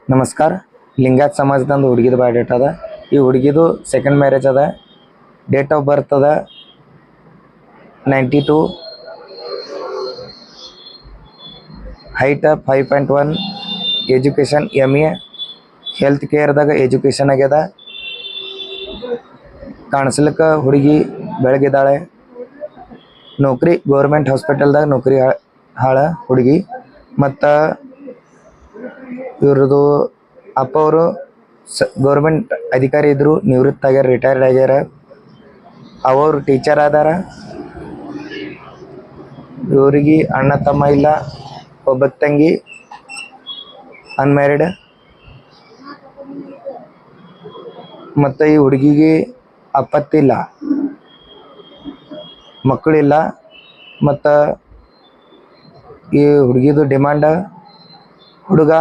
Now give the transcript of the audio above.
ನಮಸ್ಕಾರ. ಲಿಂಗಾಯತ್ ಸಮಾಜದಂದು ಹುಡುಗಿದು ಬಯೋಡೇಟ್ ಅದ. ಈ ಹುಡುಗಿದು ಸೆಕೆಂಡ್ ಮ್ಯಾರೇಜ್ ಅದ. ಡೇಟ್ ಆಫ್ ಬರ್ತ್ ಅದ 92, ಹೈಟ್ 5.1, ಎಜುಕೇಷನ್ MA, ಹೆಲ್ತ್ ಕೇರ್ದಾಗ ಎಜುಕೇಷನ್ ಆಗ್ಯದ. ಕಾಣಿಸ್ಲಿಕ್ಕೆ ಹುಡುಗಿ ಬೆಳಗಿದ್ದಾಳೆ. ನೌಕರಿ ಗೌರ್ಮೆಂಟ್ ಹಾಸ್ಪಿಟಲ್ದಾಗ ನೌಕರಿ ಹಾಳ ಹುಡುಗಿ. ಮತ್ತು ಇವ್ರದ್ದು ಅಪ್ಪ ಅವರು ಗೌರ್ಮೆಂಟ್ ಅಧಿಕಾರಿ ಇದ್ದರು, ನಿವೃತ್ತ ಆಗ್ಯಾರ, ರಿಟೈರ್ಡ್ ಆಗ್ಯಾರ. ಅವರು ಟೀಚರ್ ಆದಾರ. ಇವ್ರಿಗೆ ಅಣ್ಣ ತಮ್ಮ ಇಲ್ಲ, ಒಬ್ಬ ತಂಗಿ ಅನ್ಮ್ಯಾರಿಡ್. ಮತ್ತು ಈ ಹುಡುಗಿಗೆ ಅಪ್ಪತ್ತಿಲ್ಲ, ಮಕ್ಕಳಿಲ್ಲ. ಮತ್ತು ಈ ಹುಡುಗಿದು ಡಿಮಾಂಡ ಹುಡುಗ